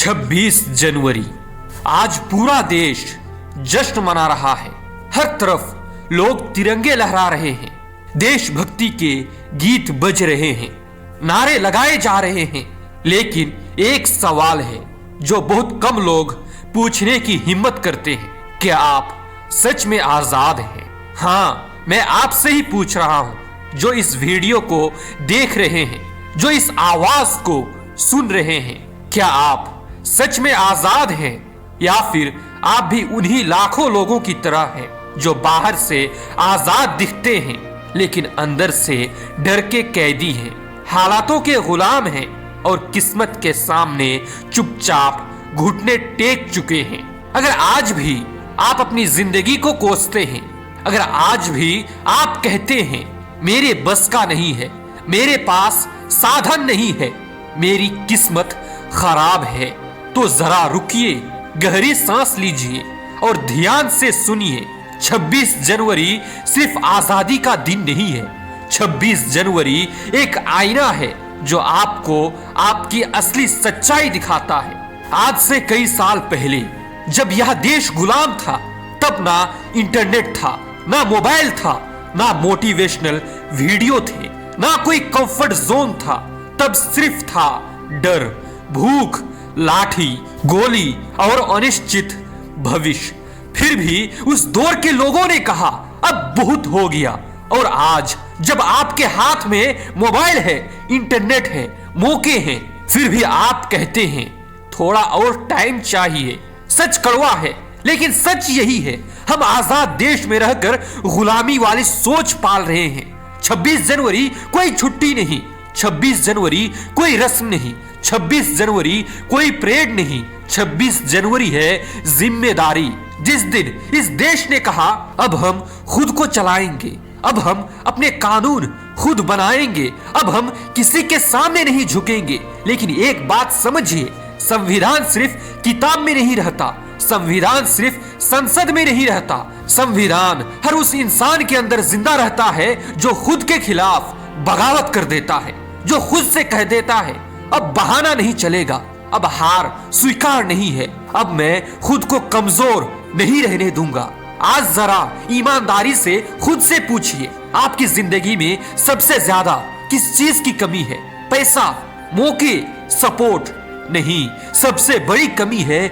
26 जनवरी आज पूरा देश जश्न मना रहा है। हर तरफ लोग तिरंगे लहरा रहे हैं, देशभक्ति के गीत बज रहे हैं, नारे लगाए जा रहे हैं। लेकिन एक सवाल है जो बहुत कम लोग पूछने की हिम्मत करते हैं, क्या आप सच में आजाद हैं? हाँ, मैं आपसे ही पूछ रहा हूं जो इस वीडियो को देख रहे हैं, जो इस आवाज को सुन रहे हैं। क्या आप सच में आजाद हैं या फिर आप भी उन्हीं लाखों लोगों की तरह हैं जो बाहर से आजाद दिखते हैं लेकिन अंदर से डर के कैदी हैं, हालातों के गुलाम हैं और किस्मत के सामने चुपचाप घुटने टेक चुके हैं। अगर आज भी आप अपनी जिंदगी को कोसते हैं, अगर आज भी आप कहते हैं मेरे बस का नहीं है, मेरे पास साधन नहीं है, मेरी किस्मत खराब है, तो जरा रुकिए, गहरी सांस लीजिए और ध्यान से सुनिए। 26 जनवरी सिर्फ आजादी का दिन नहीं है। 26 जनवरी एक आईना है जो आपको आपकी असली सच्चाई दिखाता है। आज से कई साल पहले जब यह देश गुलाम था, तब ना इंटरनेट था, ना मोबाइल था, ना मोटिवेशनल वीडियो थे, ना कोई कंफर्ट जोन था। तब सिर्फ था डर, भूख, लाठी, गोली और अनिश्चित भविष्य। फिर भी उस दौर के लोगों ने कहा अब बहुत हो गया। और आज जब आपके हाथ में मोबाइल है, इंटरनेट है, मौके हैं, फिर भी आप कहते हैं थोड़ा और टाइम चाहिए। सच कड़वा है लेकिन सच यही है, हम आजाद देश में रहकर गुलामी वाली सोच पाल रहे हैं। 26 जनवरी कोई छुट्टी नहीं, 26 जनवरी कोई रस्म नहीं, 26 जनवरी कोई परेड नहीं, 26 जनवरी है जिम्मेदारी। जिस दिन इस देश ने कहा अब हम खुद को चलाएंगे, अब हम अपने कानून खुद बनाएंगे, अब हम किसी के सामने नहीं झुकेंगे। लेकिन एक बात समझिए, संविधान सिर्फ किताब में नहीं रहता, संविधान सिर्फ संसद में नहीं रहता, संविधान हर उस इंसान के अंदर जिंदा रहता है जो खुद के खिलाफ बगावत कर देता है, जो खुद से कह देता है अब बहाना नहीं चलेगा, अब हार स्वीकार नहीं है, अब मैं खुद को कमजोर नहीं रहने दूंगा। आज जरा ईमानदारी से खुद से पूछिए, आपकी जिंदगी में सबसे ज्यादा किस चीज की कमी है? पैसा, मौके, सपोर्ट नहीं, सबसे बड़ी कमी है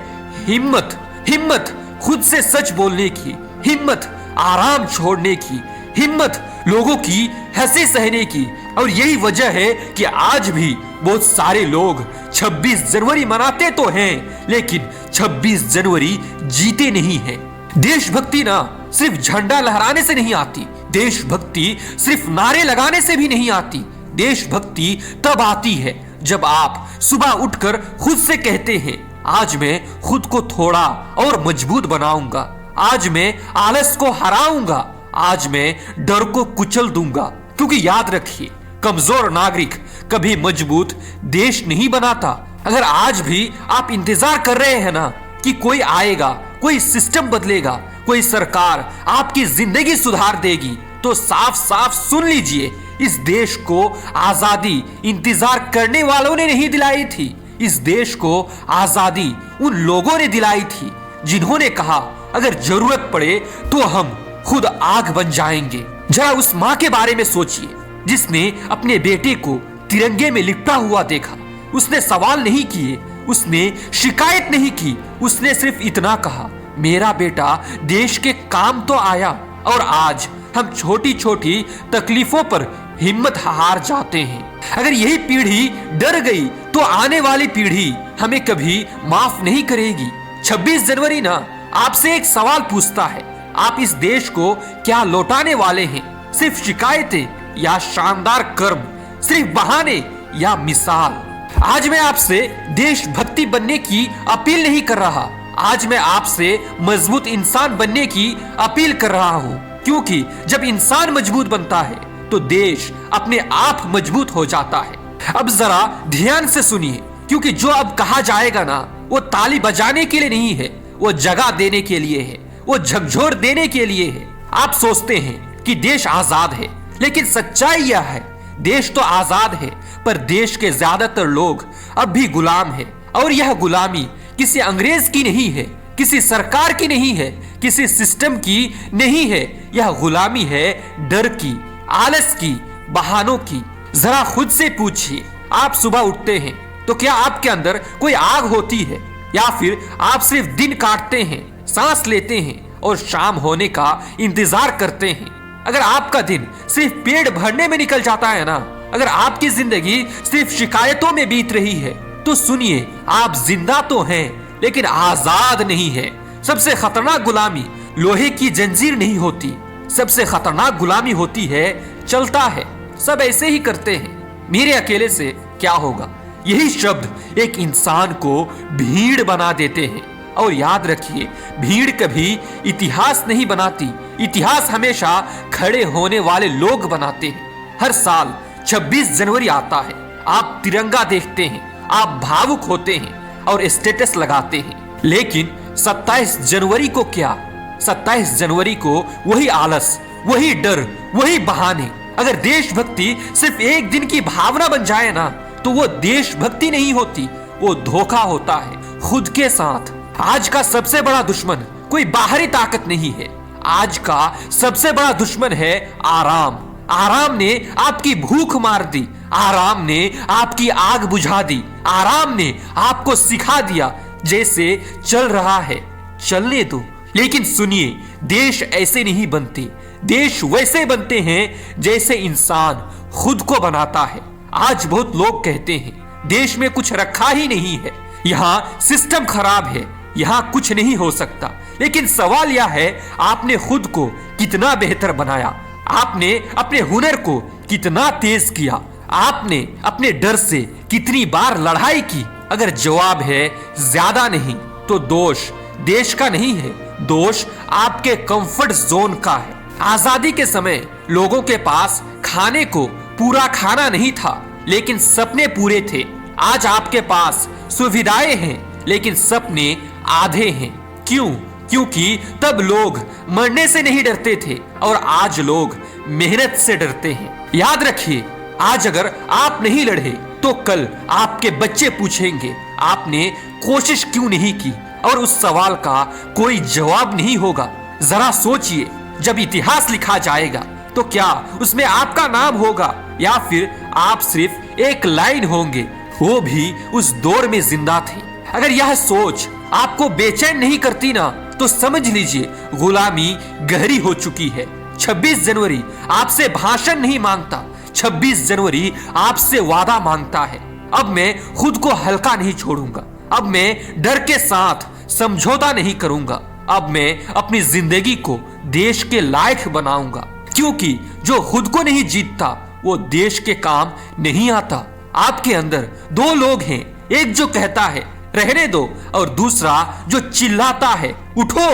हिम्मत। हिम्मत खुद से सच बोलने की, हिम्मत आराम छोड़ने की, हिम्मत लोगों की हंसी सहने की। और यही वजह है कि आज भी बहुत सारे लोग 26 जनवरी मनाते तो हैं लेकिन 26 जनवरी जीते नहीं हैं। देशभक्ति ना सिर्फ झंडा लहराने से नहीं आती, देशभक्ति सिर्फ नारे लगाने से भी नहीं आती। देशभक्ति तब आती है जब आप सुबह उठकर खुद से कहते हैं आज मैं खुद को थोड़ा और मजबूत बनाऊंगा, आज मैं आलस को हराऊंगा, आज मैं डर को कुचल दूंगा। क्योंकि याद रखिए, कमजोर नागरिक कभी मजबूत देश नहीं बनाता। अगर आज भी आप इंतजार कर रहे हैं ना कि कोई आएगा, कोई सिस्टम बदलेगा, कोई सरकार आपकी जिंदगी सुधार देगी, तो साफ साफ सुन लीजिए, इस देश को आजादी इंतजार करने वालों ने नहीं दिलाई थी। इस देश को आजादी उन लोगों ने दिलाई थी जिन्होंने कहा अगर जरूरत पड़े तो हम खुद आग बन जाएंगे। जरा उस माँ के बारे में सोचिए जिसने अपने बेटे को तिरंगे में लिपटा हुआ देखा। उसने सवाल नहीं किए, उसने शिकायत नहीं की, उसने सिर्फ इतना कहा मेरा बेटा देश के काम तो आया। और आज हम छोटी छोटी तकलीफों पर हिम्मत हार जाते हैं। अगर यही पीढ़ी डर गई तो आने वाली पीढ़ी हमें कभी माफ नहीं करेगी। 26 जनवरी ना आपसे एक सवाल पूछता है, आप इस देश को क्या लौटाने वाले हैं? सिर्फ शिकायतें या शानदार कर्म, सिर्फ बहाने या मिसाल? आज मैं आपसे देशभक्ति बनने की अपील नहीं कर रहा, आज मैं आपसे मजबूत इंसान बनने की अपील कर रहा हूँ। क्योंकि जब इंसान मजबूत बनता है तो देश अपने आप मजबूत हो जाता है। अब जरा ध्यान से सुनिए, क्योंकि जो अब कहा जाएगा ना वो ताली बजाने के लिए नहीं है, वो जगह देने के लिए है, वो झकझोर देने के लिए है। आप सोचते हैं कि देश आजाद है, लेकिन सच्चाई यह है देश तो आजाद है पर देश के ज्यादातर लोग अब भी गुलाम है, और यह गुलामी किसी अंग्रेज की नहीं है, किसी सरकार की नहीं है, किसी सिस्टम की नहीं है। यह गुलामी है डर की, आलस की, बहानों की। जरा खुद से पूछिए, आप सुबह उठते हैं तो क्या आपके अंदर कोई आग होती है, या फिर आप सिर्फ दिन काटते हैं, सांस लेते हैं और शाम होने का इंतजार करते हैं? अगर आपका दिन सिर्फ पेट भरने में निकल जाता है ना, अगर आपकी जिंदगी सिर्फ शिकायतों में बीत रही है, तो सुनिए, आप जिंदा तो हैं लेकिन आजाद नहीं है। सबसे खतरनाक गुलामी लोहे की जंजीर नहीं होती, सबसे खतरनाक गुलामी होती है चलता है, सब ऐसे ही करते हैं, मेरे अकेले से क्या होगा। यही शब्द एक इंसान को भीड़ बना देते हैं। और याद रखिए, भीड़ कभी इतिहास नहीं बनाती, इतिहास हमेशा खड़े होने वाले लोग बनाते हैं। हर साल 26 जनवरी आता है, आप तिरंगा देखते हैं, आप भावुक होते हैं और स्टेटस लगाते हैं। लेकिन 27 जनवरी को क्या? 27 जनवरी को वही आलस, वही डर, वही बहाने। अगर देशभक्ति सिर्फ एक दिन की भावना बन जाए ना, तो वो देशभक्ति नहीं होती, वो धोखा होता है खुद के साथ। आज का सबसे बड़ा दुश्मन कोई बाहरी ताकत नहीं है, आज का सबसे बड़ा दुश्मन है आराम। आराम ने आपकी भूख मार दी, आराम ने आपकी आग बुझा दी, आराम ने आपको सिखा दिया जैसे चल रहा है चलने दो। लेकिन सुनिए, देश ऐसे नहीं बनते, देश वैसे बनते हैं जैसे इंसान खुद को बनाता है। आज बहुत लोग कहते हैं देश में कुछ रखा ही नहीं है, यहाँ सिस्टम खराब है, यहाँ कुछ नहीं हो सकता। लेकिन सवाल यह है, आपने खुद को कितना बेहतर बनाया, आपने अपने हुनर को कितना तेज किया, आपने अपने डर से कितनी बार लड़ाई की? अगर जवाब है ज्यादा नहीं, तो दोष देश का नहीं है, दोष आपके कंफर्ट जोन का है। आजादी के समय लोगों के पास खाने को पूरा खाना नहीं था, लेकिन सपने पूरे थे। आज आपके पास सुविधाएं हैं, लेकिन सपने आधे हैं। क्यों? क्योंकि तब लोग मरने से नहीं डरते थे और आज लोग मेहनत से डरते हैं। याद रखिए, आज अगर आप नहीं लड़े तो कल आपके बच्चे पूछेंगे आपने कोशिश क्यों नहीं की, और उस सवाल का कोई जवाब नहीं होगा। जरा सोचिए, जब इतिहास लिखा जाएगा तो क्या उसमें आपका नाम होगा, या फिर आप सिर्फ एक लाइन होंगे, वो भी उस दौर में जिंदा थे? अगर यह सोच आपको बेचैन नहीं करती ना, तो समझ लीजिए गुलामी गहरी हो चुकी है। 26 जनवरी आपसे भाषण नहीं मांगता, 26 जनवरी आपसे वादा मांगता है। अब मैं खुद को हल्का नहीं छोड़ूंगा, अब मैं डर के साथ समझौता नहीं करूंगा, अब मैं अपनी जिंदगी को देश के लायक बनाऊंगा। क्योंकि जो खुद को नहीं जीतता वो देश के काम नहीं आता। आपके अंदर दो लोग हैं, एक जो कहता है रहने दो और दूसरा जो चिल्लाता है उठो।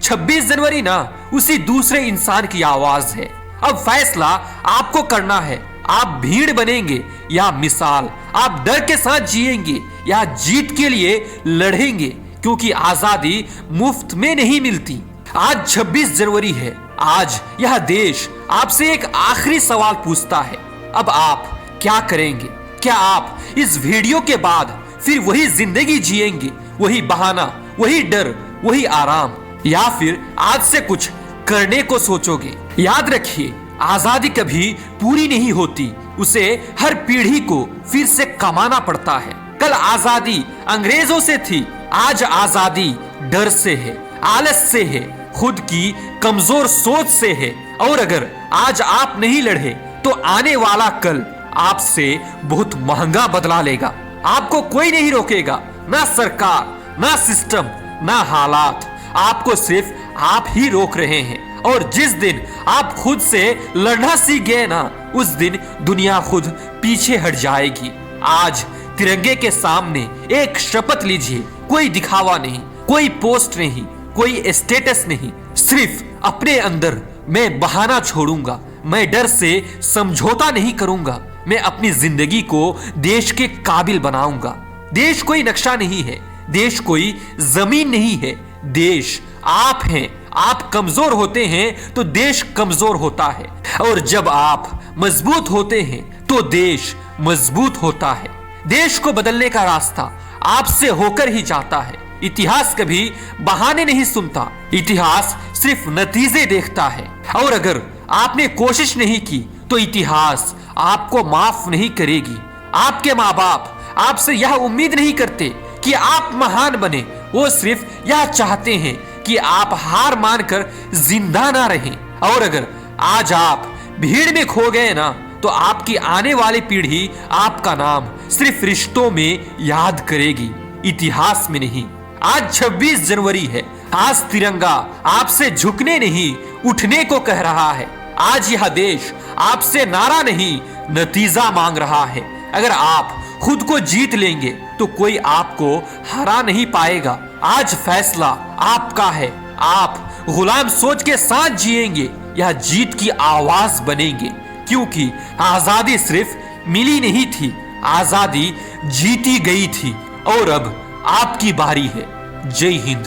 26 जनवरी ना उसी दूसरे इंसान की आवाज है। अब फैसला आपको करना है, आप भीड़ बनेंगे या मिसाल, आप डर के साथ जिएंगे या जीत के लिए लड़ेंगे, क्योंकि आजादी मुफ्त में नहीं मिलती। आज 26 जनवरी है, आज यह देश आपसे एक आखिरी सवाल पूछता है, अब आप क्या करेंगे? क्या आप इस वीडियो के बाद फिर वही जिंदगी जिएंगे, वही बहाना, वही डर, वही आराम, या फिर आज से कुछ करने को सोचोगे? याद रखिए, आजादी कभी पूरी नहीं होती, उसे हर पीढ़ी को फिर से कमाना पड़ता है। कल आजादी अंग्रेजों से थी, आज आजादी डर से है, आलस से है, खुद की कमजोर सोच से है। और अगर आज आप नहीं लड़े तो आने वाला कल आपसे बहुत महंगा बदला लेगा। आपको कोई नहीं रोकेगा, ना सरकार, ना सिस्टम, ना हालात, आपको सिर्फ आप ही रोक रहे हैं। और जिस दिन आप खुद से लड़ना सीख गए ना, उस दिन दुनिया खुद पीछे हट जाएगी। आज तिरंगे के सामने एक शपथ लीजिए, कोई दिखावा नहीं, कोई पोस्ट नहीं, कोई स्टेटस नहीं, सिर्फ अपने अंदर मैं बहाना छोड़ूंगा, मैं डर से समझौता नहीं करूंगा, मैं अपनी जिंदगी को देश के काबिल बनाऊंगा। देश कोई नक्शा नहीं है, देश कोई जमीन नहीं है, देश आप हैं। आप कमजोर होते हैं तो देश कमजोर होता है, और जब आप मजबूत होते हैं तो देश मजबूत होता है। देश को बदलने का रास्ता आपसे होकर ही जाता है। इतिहास कभी बहाने नहीं सुनता, इतिहास सिर्फ नतीजे देखता है। और अगर आपने कोशिश नहीं की तो इतिहास आपको माफ नहीं करेगी। आपके माँ बाप आपसे यह उम्मीद नहीं करते कि आप महान बने, वो सिर्फ यह चाहते हैं कि आप हार मानकर जिंदा ना रहें। और अगर आज आप भीड़ में खो गए ना, तो आपकी आने वाली पीढ़ी आपका नाम सिर्फ रिश्तों में याद करेगी, इतिहास में नहीं। आज 26 जनवरी है। आज तिरंगा आपसे झुकने नहीं, उठने को कह रहा है। आज यह देश आपसे नारा नहीं, नतीजा मांग रहा है। अगर आप खुद को जीत लेंगे तो कोई आपको हरा नहीं पाएगा। आज फैसला आपका है। आप गुलाम सोच के साथ जिएंगे या जीत की आवाज बनेंगे, क्योंकि आजादी सिर्फ मिली नहीं थी, आजादी जीती गई थी। और अब आपकी बारी है। जय हिंद,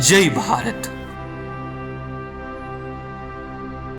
जय भारत।